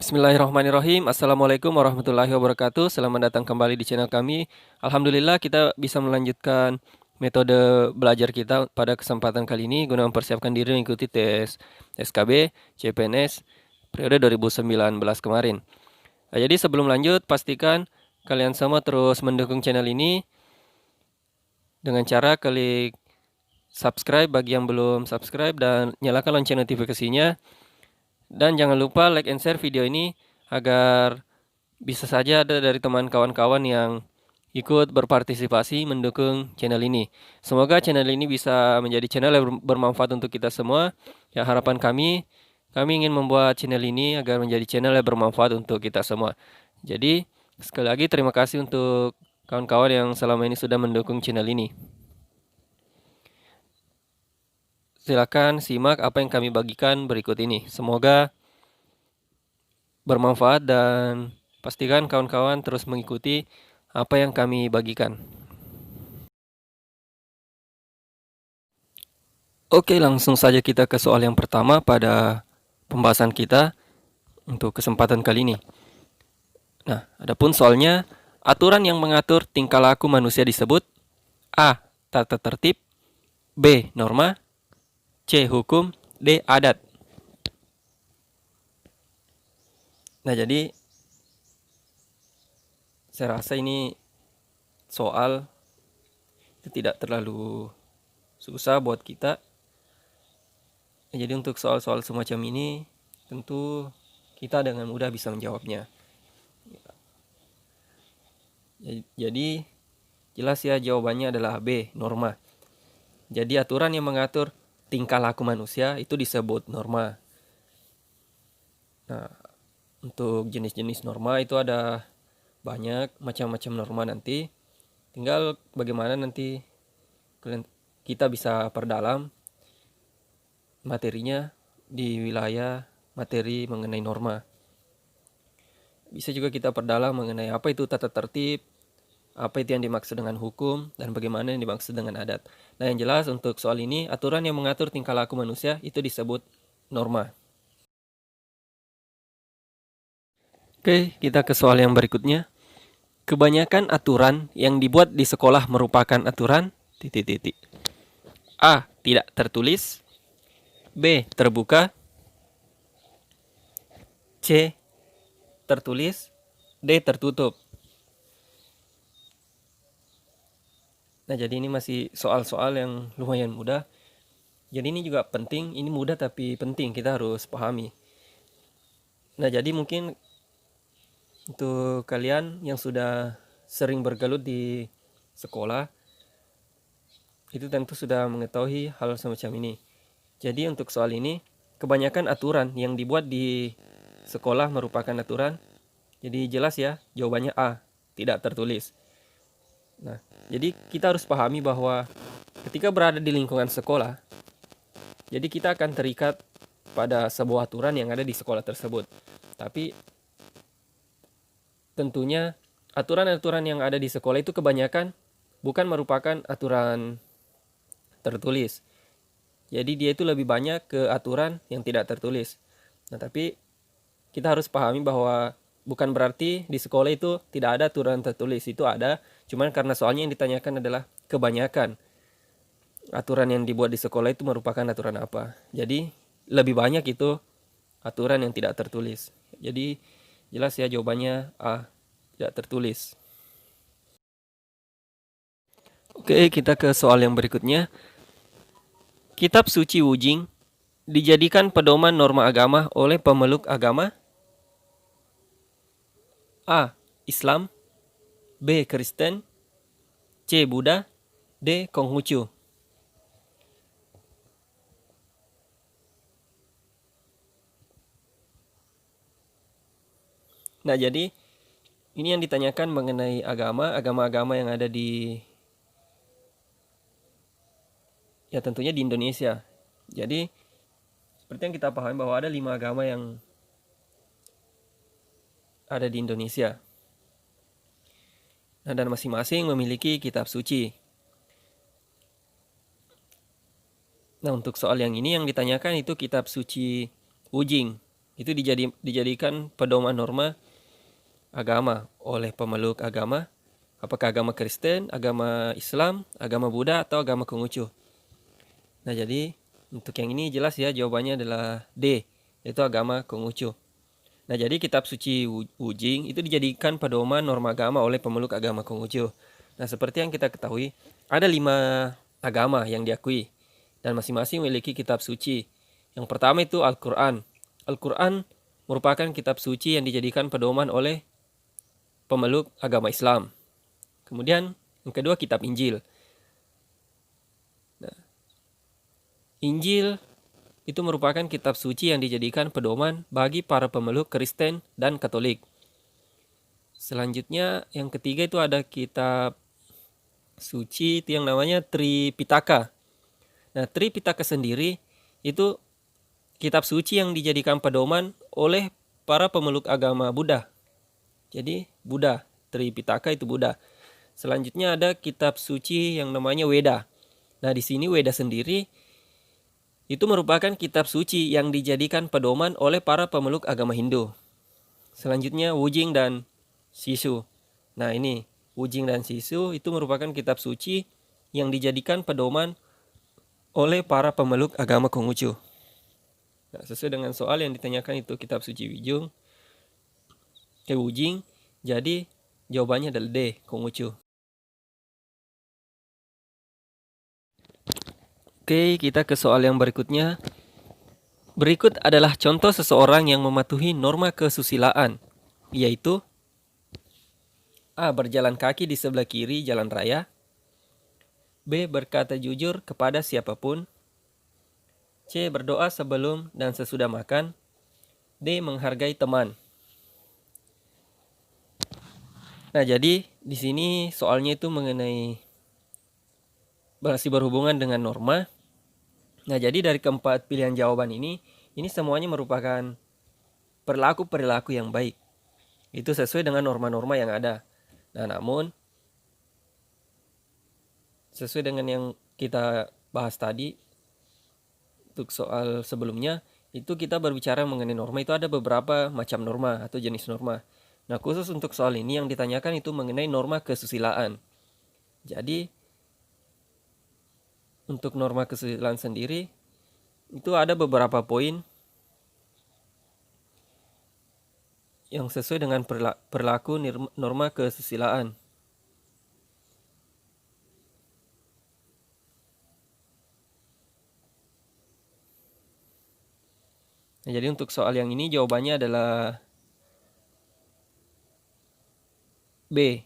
Bismillahirrahmanirrahim. Assalamualaikum warahmatullahi wabarakatuh. Selamat datang kembali di channel kami. Alhamdulillah kita bisa melanjutkan metode belajar kita pada kesempatan kali ini guna mempersiapkan diri mengikuti tes SKB, CPNS periode 2019 kemarin. Jadi sebelum lanjut, pastikan kalian semua terus mendukung channel ini dengan cara klik subscribe bagi yang belum subscribe dan nyalakan lonceng notifikasinya. Dan jangan lupa like and share video ini agar bisa saja ada dari teman kawan-kawan yang ikut berpartisipasi mendukung channel ini. Semoga channel ini bisa menjadi channel yang bermanfaat untuk kita semua. Ya, harapan kami ingin membuat channel ini agar menjadi channel yang bermanfaat untuk kita semua. Jadi, sekali lagi terima kasih untuk kawan-kawan yang selama ini sudah mendukung channel ini. Silakan simak apa yang kami bagikan berikut ini. Semoga bermanfaat dan pastikan kawan-kawan terus mengikuti apa yang kami bagikan. Oke, langsung saja kita ke soal yang pertama pada pembahasan kita untuk kesempatan kali ini. Nah, adapun soalnya, aturan yang mengatur tingkah laku manusia disebut A. Tata tertib, B. Norma, C. Hukum, D. Adat. Nah, jadi saya rasa ini soal itu tidak terlalu susah buat kita. Jadi untuk soal-soal semacam ini tentu kita dengan mudah bisa menjawabnya. Jadi jelas ya, jawabannya adalah B. Norma. Jadi aturan yang mengatur tingkah laku manusia itu disebut norma. Nah, untuk jenis-jenis norma itu ada banyak macam-macam norma nanti. Tinggal bagaimana nanti kita bisa perdalam materinya di wilayah materi mengenai norma. Bisa juga kita perdalam mengenai apa itu tata tertib, apa itu yang dimaksud dengan hukum, dan bagaimana yang dimaksud dengan adat. Nah, yang jelas untuk soal ini, aturan yang mengatur tingkah laku manusia itu disebut norma. Oke, kita ke soal yang berikutnya. Kebanyakan aturan yang dibuat di sekolah merupakan aturan titik-titik. A. Tidak tertulis, B. Terbuka, C. Tertulis, D. Tertutup. Nah, jadi ini masih soal-soal yang lumayan mudah. Jadi ini juga penting, ini mudah tapi penting, kita harus pahami. Nah, jadi mungkin untuk kalian yang sudah sering bergelut di sekolah, itu tentu sudah mengetahui hal semacam ini. Jadi untuk soal ini, kebanyakan aturan yang dibuat di sekolah merupakan aturan. Jadi jelas ya, jawabannya A, tidak tertulis. Nah, jadi kita harus pahami bahwa ketika berada di lingkungan sekolah, jadi kita akan terikat pada sebuah aturan yang ada di sekolah tersebut. Tapi tentunya aturan-aturan yang ada di sekolah itu kebanyakan bukan merupakan aturan tertulis. Jadi dia itu lebih banyak ke aturan yang tidak tertulis. Nah, tapi kita harus pahami bahwa bukan berarti di sekolah itu tidak ada aturan tertulis. Itu ada, cuman karena soalnya yang ditanyakan adalah kebanyakan aturan yang dibuat di sekolah itu merupakan aturan apa. Jadi lebih banyak itu aturan yang tidak tertulis. Jadi jelas ya, jawabannya A, tidak tertulis. Oke, kita ke soal yang berikutnya. Kitab suci Wujing dijadikan pedoman norma agama oleh pemeluk agama A. Islam, B. Kristen, C. Buddha, D. Konghucu. Nah, jadi ini yang ditanyakan mengenai agama-agama yang ada di, ya tentunya di Indonesia. Jadi seperti yang kita pahami bahwa ada 5 agama yang ada di Indonesia. Nah, dan masing-masing memiliki kitab suci. Nah, untuk soal yang ini yang ditanyakan itu kitab suci Wujing. itu dijadikan pedoman norma agama oleh pemeluk agama, apakah agama Kristen, agama Islam, agama Buddha, atau agama Konghucu. Nah, jadi untuk yang ini jelas ya, jawabannya adalah D, yaitu agama Konghucu. Nah, jadi kitab suci Wujing itu dijadikan pedoman norma agama oleh pemeluk agama Konghucu. Nah, seperti yang kita ketahui, ada 5 agama yang diakui, dan masing-masing memiliki kitab suci. Yang pertama itu Al-Quran. Al-Quran merupakan kitab suci yang dijadikan pedoman oleh pemeluk agama Islam. Kemudian yang kedua kitab Injil. Nah, Injil itu merupakan kitab suci yang dijadikan pedoman bagi para pemeluk Kristen dan Katolik. Selanjutnya yang ketiga itu ada kitab suci itu yang namanya Tripitaka. Nah, Tripitaka sendiri itu kitab suci yang dijadikan pedoman oleh para pemeluk agama Buddha. Jadi Buddha, Tripitaka itu Buddha. Selanjutnya ada kitab suci yang namanya Weda. Nah, di sini Weda sendiri itu merupakan kitab suci yang dijadikan pedoman oleh para pemeluk agama Hindu. Selanjutnya Wujing dan Sisu. Nah, ini Wujing dan Sisu itu merupakan kitab suci yang dijadikan pedoman oleh para pemeluk agama Konghucu. Nah, sesuai dengan soal yang ditanyakan itu kitab suci Wujing. Jadi jawabannya adalah D, Konghucu. Oke, kita ke soal yang berikutnya. Berikut adalah contoh seseorang yang mematuhi norma kesusilaan, yaitu A. Berjalan kaki di sebelah kiri jalan raya. B. Berkata jujur kepada siapapun. C. Berdoa sebelum dan sesudah makan. D. Menghargai teman. Nah, jadi di sini soalnya itu mengenai masih berhubungan dengan norma. Nah, jadi dari keempat pilihan jawaban ini semuanya merupakan perilaku yang baik. Itu sesuai dengan norma-norma yang ada. Nah, namun sesuai dengan yang kita bahas tadi untuk soal sebelumnya, itu kita berbicara mengenai norma, itu ada beberapa macam norma atau jenis norma. Nah, khusus untuk soal ini yang ditanyakan itu mengenai norma kesusilaan. Jadi untuk norma kesusilaan sendiri itu ada beberapa poin yang sesuai dengan perilaku norma kesusilaan. Nah, jadi untuk soal yang ini jawabannya adalah B,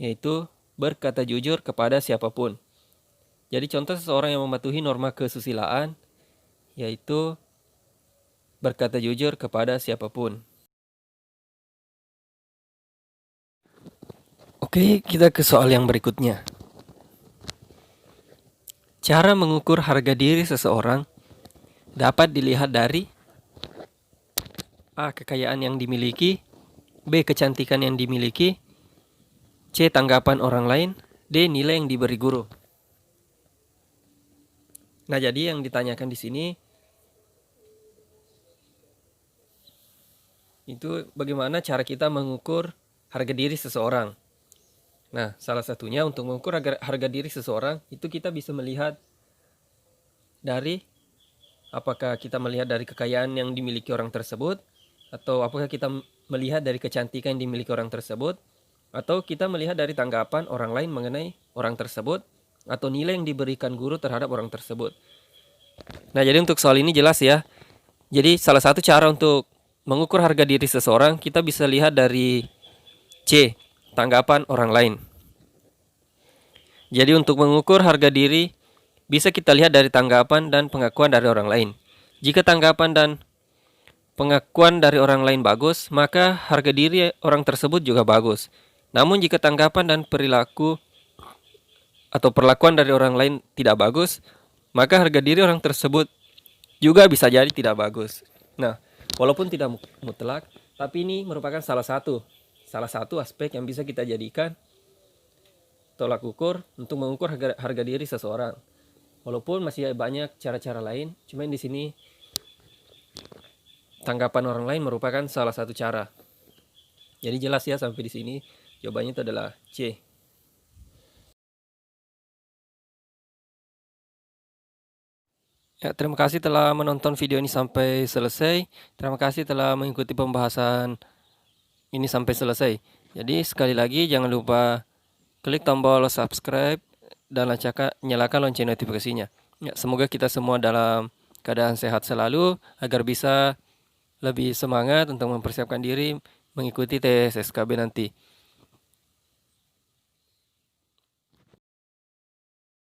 yaitu berkata jujur kepada siapapun. Jadi contoh seseorang yang mematuhi norma kesusilaan yaitu berkata jujur kepada siapapun. Oke, kita ke soal yang berikutnya. Cara mengukur harga diri seseorang dapat dilihat dari A. Kekayaan yang dimiliki. B. Kecantikan yang dimiliki. C. Tanggapan orang lain. D. Nilai yang diberi guru. Nah, jadi yang ditanyakan di sini itu bagaimana cara kita mengukur harga diri seseorang. Nah, salah satunya untuk mengukur harga diri seseorang itu kita bisa melihat dari apakah kita melihat dari kekayaan yang dimiliki orang tersebut, atau apakah kita melihat dari kecantikan yang dimiliki orang tersebut, atau kita melihat dari tanggapan orang lain mengenai orang tersebut, atau nilai yang diberikan guru terhadap orang tersebut. Nah, jadi untuk soal ini jelas ya. Jadi salah satu cara untuk mengukur harga diri seseorang kita bisa lihat dari C, tanggapan orang lain. Jadi untuk mengukur harga diri bisa kita lihat dari tanggapan dan pengakuan dari orang lain. Jika tanggapan dan pengakuan dari orang lain bagus, maka harga diri orang tersebut juga bagus. Namun jika tanggapan dan perilaku atau perlakuan dari orang lain tidak bagus, maka harga diri orang tersebut juga bisa jadi tidak bagus. Nah, walaupun tidak mutlak, tapi ini merupakan salah satu aspek yang bisa kita jadikan tolak ukur untuk mengukur harga diri seseorang. Walaupun masih banyak cara-cara lain, cuma di sini tanggapan orang lain merupakan salah satu cara. Jadi jelas ya sampai di sini. Jawabannya itu adalah C. Ya, terima kasih telah menonton video ini sampai selesai. Terima kasih telah mengikuti pembahasan ini sampai selesai. Jadi sekali lagi jangan lupa klik tombol subscribe dan nyalakan lonceng notifikasinya. Ya, semoga kita semua dalam keadaan sehat selalu agar bisa lebih semangat untuk mempersiapkan diri mengikuti tes SKB nanti.